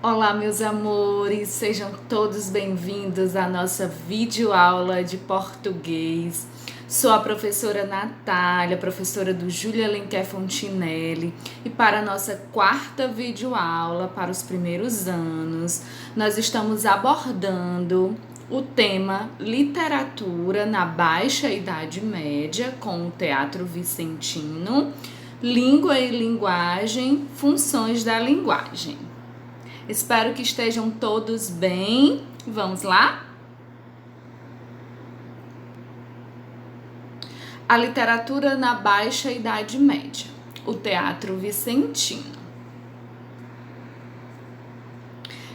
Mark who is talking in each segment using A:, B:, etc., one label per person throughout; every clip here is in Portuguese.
A: Olá, meus amores, sejam todos bem-vindos à nossa videoaula de português. Sou a professora Natália, professora do Júlia Alenquer Fontinelli, e para a nossa quarta videoaula para os primeiros anos, nós estamos abordando o tema Literatura na Baixa Idade Média com o Teatro Vicentino, Língua e Linguagem, Funções da Linguagem. Espero que estejam todos bem. Vamos lá? A literatura na Baixa Idade Média, o Teatro Vicentino.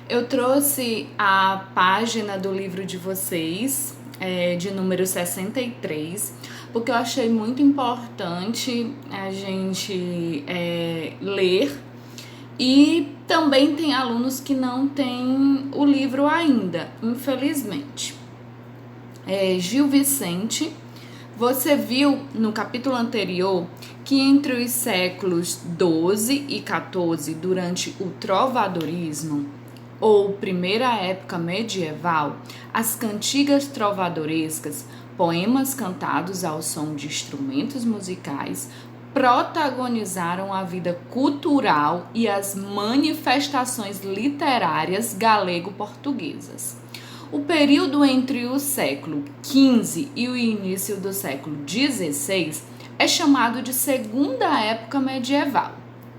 A: Eu trouxe a página do livro de vocês, de número 63, porque eu achei muito importante a gente ler. E também tem alunos que não têm o livro ainda, infelizmente. Gil Vicente, você viu no capítulo anterior que entre os séculos 12 e 14, durante o trovadorismo, ou primeira época medieval, as cantigas trovadorescas, poemas cantados ao som de instrumentos musicais, protagonizaram a vida cultural e as manifestações literárias galego-portuguesas. O período entre o século XV e o início do século XVI é chamado de Segunda Época Medieval,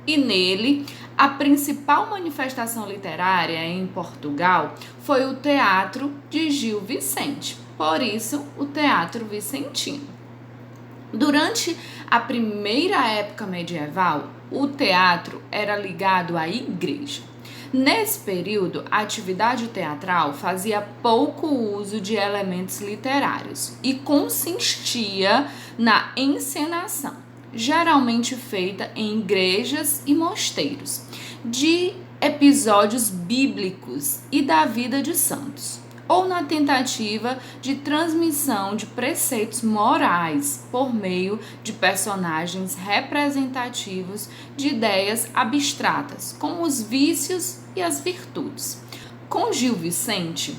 A: e nele a principal manifestação literária em Portugal foi o teatro de Gil Vicente, por isso o Teatro Vicentino. Durante a primeira época medieval, o teatro era ligado à igreja. Nesse período, a atividade teatral fazia pouco uso de elementos literários e consistia na encenação, geralmente feita em igrejas e mosteiros, de episódios bíblicos e da vida de santos, ou na tentativa de transmissão de preceitos morais por meio de personagens representativos de ideias abstratas, como os vícios e as virtudes. Com Gil Vicente,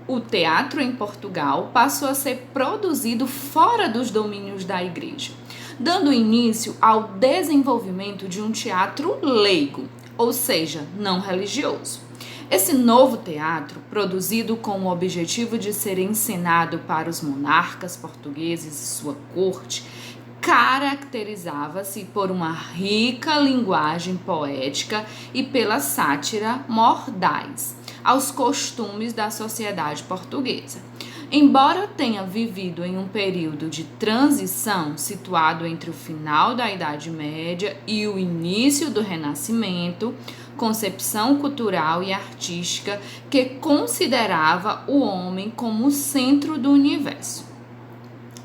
A: o teatro em Portugal passou a ser produzido fora dos domínios da igreja, dando início ao desenvolvimento de um teatro leigo, ou seja, não religioso. Esse novo teatro, produzido com o objetivo de ser encenado para os monarcas portugueses e sua corte, caracterizava-se por uma rica linguagem poética e pela sátira mordaz aos costumes da sociedade portuguesa. Embora tenha vivido em um período de transição situado entre o final da Idade Média e o início do Renascimento, concepção cultural e artística que considerava o homem como o centro do universo,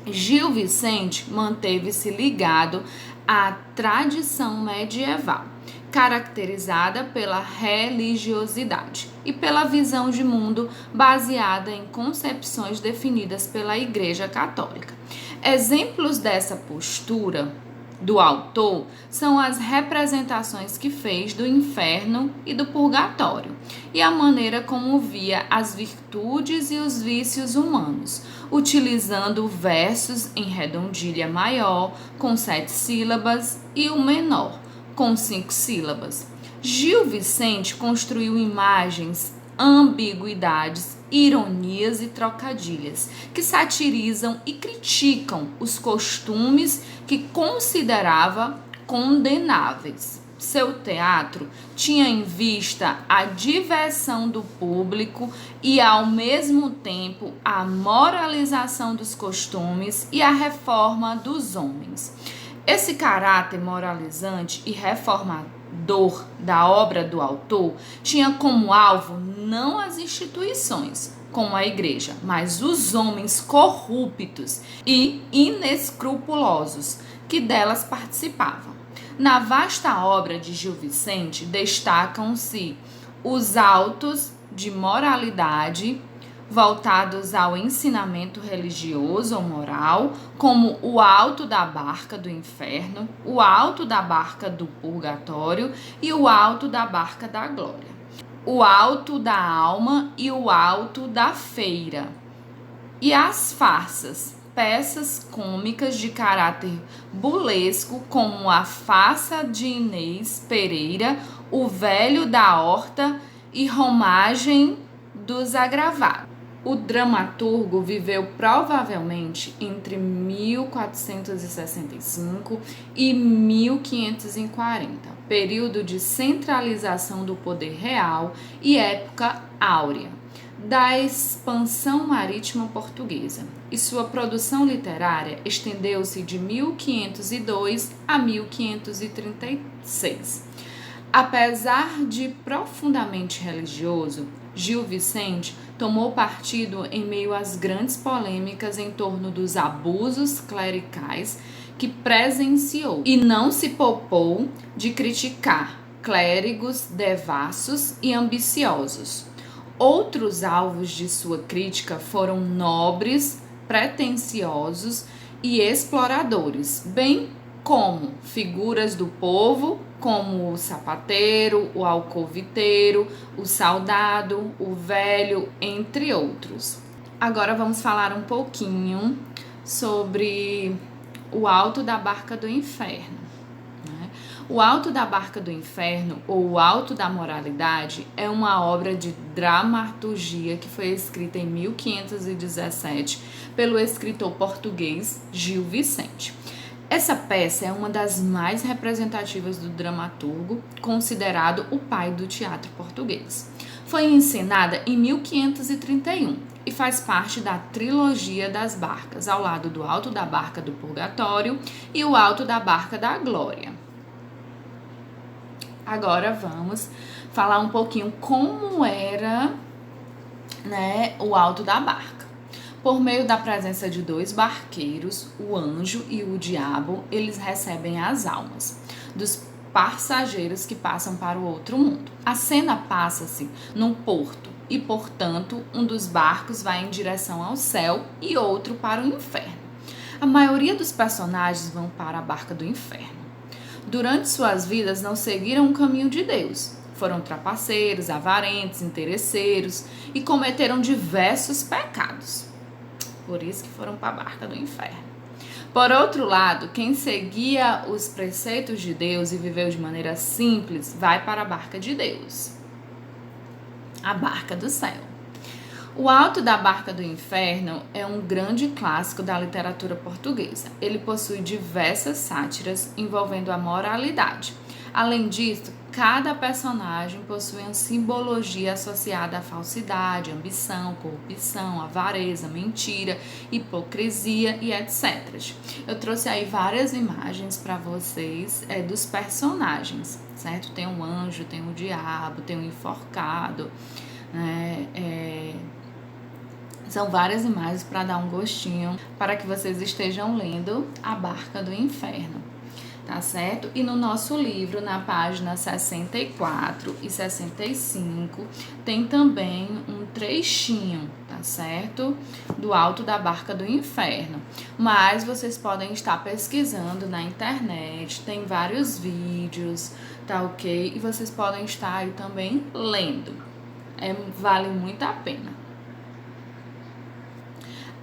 A: Gil Vicente manteve-se ligado à tradição medieval, caracterizada pela religiosidade e pela visão de mundo baseada em concepções definidas pela Igreja Católica. Exemplos dessa postura do autor são as representações que fez do inferno e do purgatório, e a maneira como via as virtudes e os vícios humanos, utilizando versos em redondilha maior, com 7 sílabas, e o menor, com 5 sílabas. Gil Vicente construiu imagens, ambiguidades, ironias e trocadilhas que satirizam e criticam os costumes que considerava condenáveis. Seu teatro tinha em vista a diversão do público e, ao mesmo tempo, a moralização dos costumes e a reforma dos homens. Esse caráter moralizante e reformador da obra do autor tinha como alvo não as instituições, como a igreja, mas os homens corruptos e inescrupulosos que delas participavam. Na vasta obra de Gil Vicente destacam-se os autos de moralidade voltados ao ensinamento religioso ou moral, como o Alto da Barca do Inferno, o Alto da Barca do Purgatório e o Alto da Barca da Glória. o Alto da Alma e o Alto da Feira. E as farsas, peças cômicas de caráter burlesco, como a farsa de Inês Pereira, o Velho da Horta e Romagem dos Agravados. O dramaturgo viveu provavelmente entre 1465 e 1540, período de centralização do poder real e época áurea da expansão marítima portuguesa, e sua produção literária estendeu-se de 1502 a 1536. Apesar de profundamente religioso, Gil Vicente tomou partido em meio às grandes polêmicas em torno dos abusos clericais que presenciou e não se poupou de criticar clérigos devassos e ambiciosos. Outros alvos de sua crítica foram nobres, pretensiosos e exploradores, bem como figuras do povo, como o sapateiro, o alcoviteiro, o soldado, o velho, entre outros. Agora vamos falar um pouquinho sobre o Alto da Barca do Inferno. O Alto da Barca do Inferno, ou o Alto da Moralidade, é uma obra de dramaturgia que foi escrita em 1517 pelo escritor português Gil Vicente. Essa peça é uma das mais representativas do dramaturgo, considerado o pai do teatro português. Foi encenada em 1531 e faz parte da trilogia das barcas, ao lado do Alto da Barca do Purgatório e o Alto da Barca da Glória. Agora vamos falar um pouquinho como era, o Alto da Barca. Por meio da presença de dois barqueiros, o anjo e o diabo, eles recebem as almas dos passageiros que passam para o outro mundo. A cena passa-se num porto e, portanto, um dos barcos vai em direção ao céu e outro para o inferno. A maioria dos personagens vão para a barca do inferno. Durante suas vidas não seguiram o caminho de Deus. Foram trapaceiros, avarentos, interesseiros e cometeram diversos pecados. Por isso que foram para a barca do inferno. Por outro lado, quem seguia os preceitos de Deus e viveu de maneira simples, vai para a barca de Deus, a barca do céu. O Alto da Barca do Inferno é um grande clássico da literatura portuguesa. Ele possui diversas sátiras envolvendo a moralidade. Além disso, cada personagem possui uma simbologia associada à falsidade, ambição, corrupção, avareza, mentira, hipocrisia e etc. Eu trouxe aí várias imagens para vocês dos personagens, certo? Tem um anjo, tem um diabo, tem um enforcado, São várias imagens para dar um gostinho, para que vocês estejam lendo A Barca do Inferno, tá certo? E no nosso livro, na página 64 e 65, tem também um trechinho, tá certo? Do Alto da Barca do Inferno. Mas vocês podem estar pesquisando na internet, tem vários vídeos, tá ok? E vocês podem estar aí também lendo. Vale muito a pena.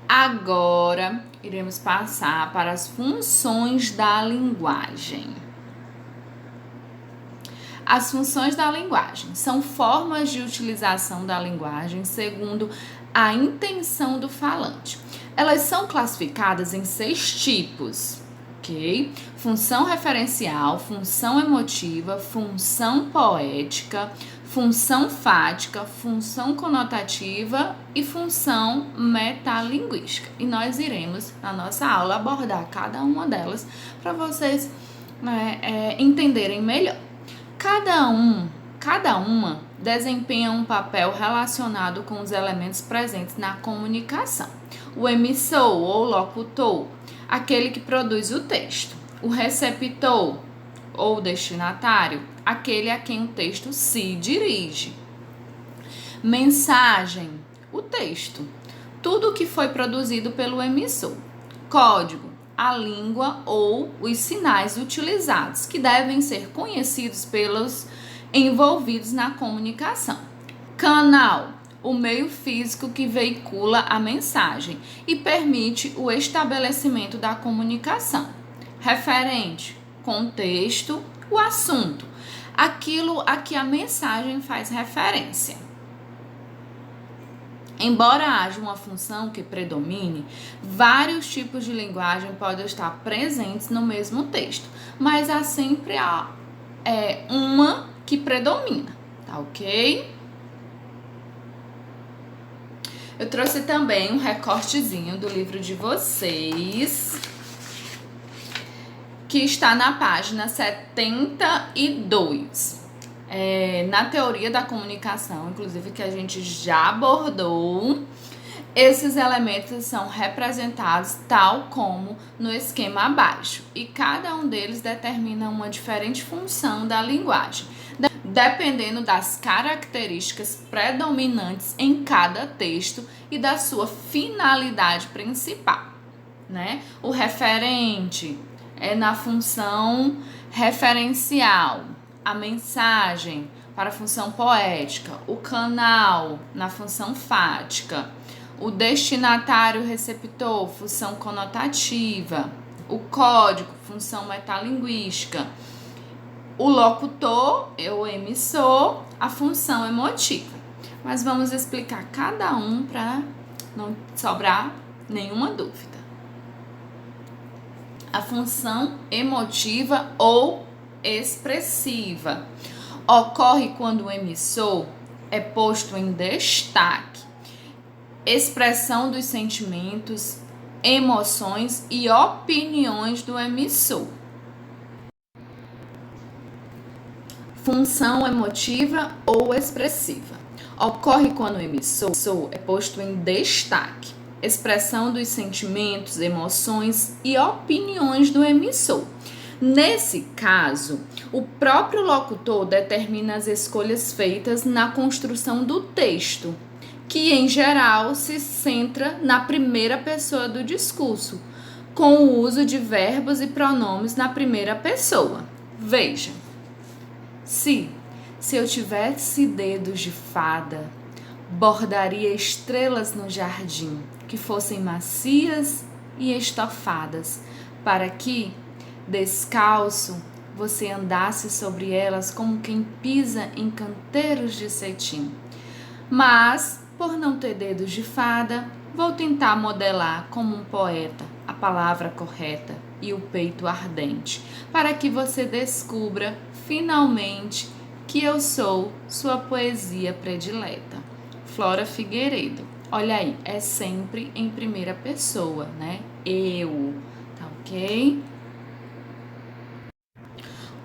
A: Agora, iremos passar para as funções da linguagem. As funções da linguagem são formas de utilização da linguagem segundo a intenção do falante. Elas são classificadas em 6 tipos, ok? Função referencial, função emotiva, função poética, função fática, função conotativa e função metalinguística. E nós iremos, na nossa aula, abordar cada uma delas para vocês entenderem melhor. Cada uma desempenha um papel relacionado com os elementos presentes na comunicação. O emissor ou locutor, aquele que produz o texto. O receptor ou destinatário, aquele a quem o texto se dirige. Mensagem, o texto, tudo o que foi produzido pelo emissor. Código, a língua ou os sinais utilizados, que devem ser conhecidos pelos envolvidos na comunicação. Canal, o meio físico que veicula a mensagem e permite o estabelecimento da comunicação. Referente, contexto, o assunto, aquilo a que a mensagem faz referência. Embora haja uma função que predomine, vários tipos de linguagem podem estar presentes no mesmo texto, mas há sempre uma que predomina, tá ok? Eu trouxe também um recortezinho do livro de vocês, que está na página 72. Na teoria da comunicação, inclusive que a gente já abordou, esses elementos são representados tal como no esquema abaixo, e cada um deles determina uma diferente função da linguagem, dependendo das características predominantes em cada texto e da sua finalidade principal, né? O referente é na função referencial, a mensagem para a função poética, o canal na função fática, o destinatário receptor, função conotativa, o código, função metalinguística, o locutor, o emissor, a função emotiva. Mas vamos explicar cada um para não sobrar nenhuma dúvida. A função emotiva ou expressiva ocorre quando o emissor é posto em destaque, expressão dos sentimentos, emoções e opiniões do emissor. Função emotiva ou expressiva ocorre quando o emissor é posto em destaque, expressão dos sentimentos, emoções e opiniões do emissor. Nesse caso, o próprio locutor determina as escolhas feitas na construção do texto, que em geral se centra na primeira pessoa do discurso, com o uso de verbos e pronomes na primeira pessoa. Veja, se eu tivesse dedos de fada, bordaria estrelas no jardim, que fossem macias e estofadas, para que, descalço, você andasse sobre elas como quem pisa em canteiros de cetim. Mas, por não ter dedos de fada, vou tentar modelar como um poeta a palavra correta e o peito ardente, para que você descubra, finalmente, que eu sou sua poesia predileta. Flora Figueiredo. Olha aí, é sempre em primeira pessoa, né? Eu, tá ok?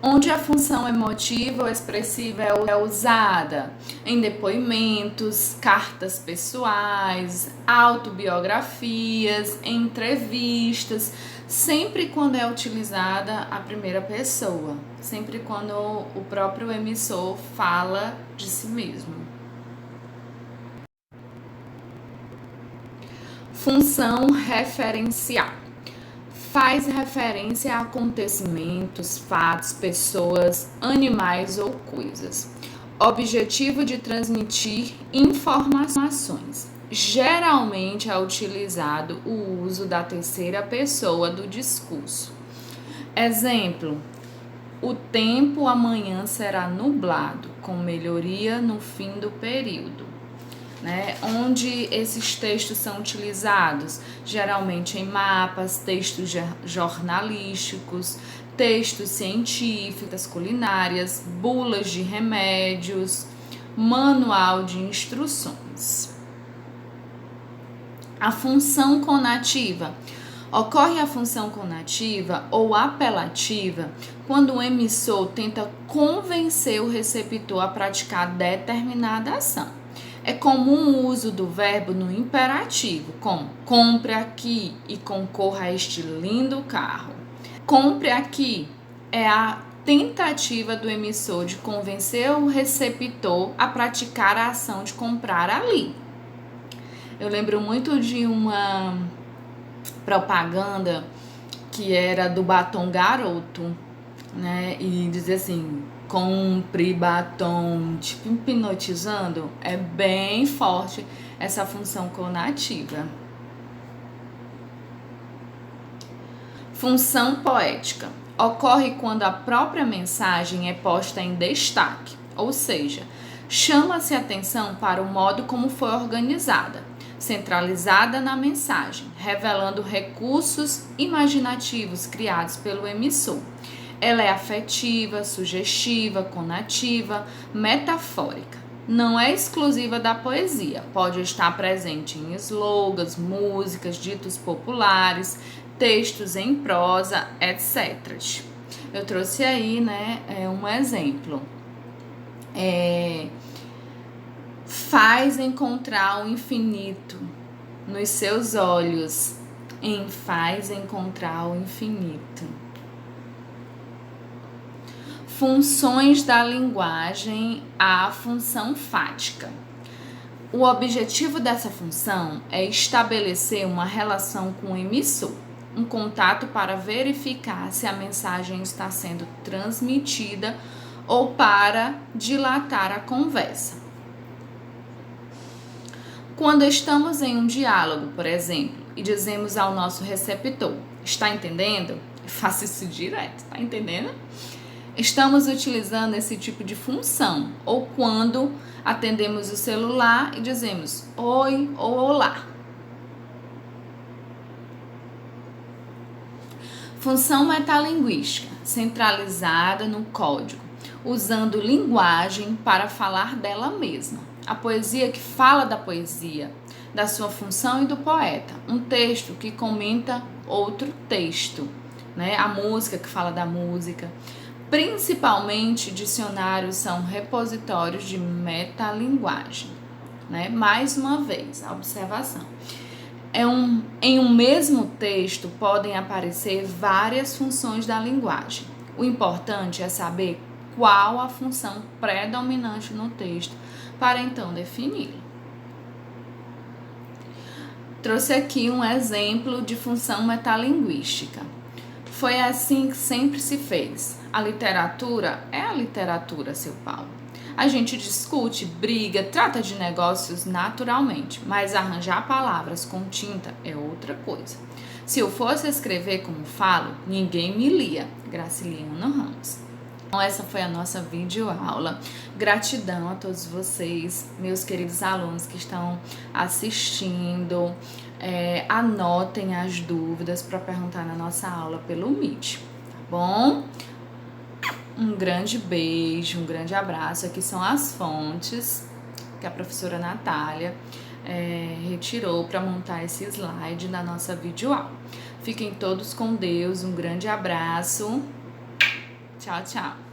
A: Onde a função emotiva ou expressiva é usada em depoimentos, cartas pessoais, autobiografias, entrevistas, sempre quando é utilizada a primeira pessoa, sempre quando o próprio emissor fala de si mesmo. Função referencial. Faz referência a acontecimentos, fatos, pessoas, animais ou coisas. Objetivo de transmitir informações. Geralmente é utilizado o uso da terceira pessoa do discurso. Exemplo: o tempo amanhã será nublado, com melhoria no fim do período. Onde esses textos são utilizados? Geralmente em mapas, textos jornalísticos, textos científicos, culinárias, bulas de remédios, manual de instruções. A função conativa. Ocorre a função conativa ou apelativa quando o emissor tenta convencer o receptor a praticar determinada ação. É comum o uso do verbo no imperativo, como compre aqui e concorra a este lindo carro. Compre aqui é a tentativa do emissor de convencer o receptor a praticar a ação de comprar ali. Eu lembro muito de uma propaganda que era do batom garoto, né? E dizia assim: compre batom, tipo hipnotizando, é bem forte essa função conativa. Função poética. Ocorre quando a própria mensagem é posta em destaque, ou seja, chama-se atenção para o modo como foi organizada, centralizada na mensagem, revelando recursos imaginativos criados pelo emissor. Ela é afetiva, sugestiva, conativa, metafórica. Não é exclusiva da poesia, pode estar presente em slogans, músicas, ditos populares, textos em prosa, etc. Eu trouxe aí, né, um exemplo. Faz encontrar o infinito nos seus olhos. Faz encontrar o infinito. Funções da linguagem, a função fática. O objetivo dessa função é estabelecer uma relação com o emissor, um contato para verificar se a mensagem está sendo transmitida ou para dilatar a conversa. Quando estamos em um diálogo, por exemplo, e dizemos ao nosso receptor, está entendendo? Eu faço isso direto, tá entendendo? Estamos utilizando esse tipo de função, ou quando atendemos o celular e dizemos oi ou olá. Função metalinguística, centralizada no código, usando linguagem para falar dela mesma. A poesia que fala da poesia, da sua função e do poeta. Um texto que comenta outro texto, né? A música que fala da música. Principalmente, dicionários são repositórios de metalinguagem, né? Mais uma vez, a observação. Em um mesmo texto podem aparecer várias funções da linguagem. O importante é saber qual a função predominante no texto para então defini-lo. Trouxe aqui um exemplo de função metalinguística. Foi assim que sempre se fez. A literatura é a literatura, seu Paulo. A gente discute, briga, trata de negócios naturalmente, mas arranjar palavras com tinta é outra coisa. Se eu fosse escrever como falo, ninguém me lia. Graciliano Ramos. Então, essa foi a nossa videoaula. Gratidão a todos vocês, meus queridos alunos que estão assistindo. Anotem as dúvidas para perguntar na nossa aula pelo Meet, tá bom? Um grande beijo, um grande abraço. Aqui são as fontes que a professora Natália retirou para montar esse slide da nossa videoaula. Fiquem todos com Deus, um grande abraço. Tchau, tchau.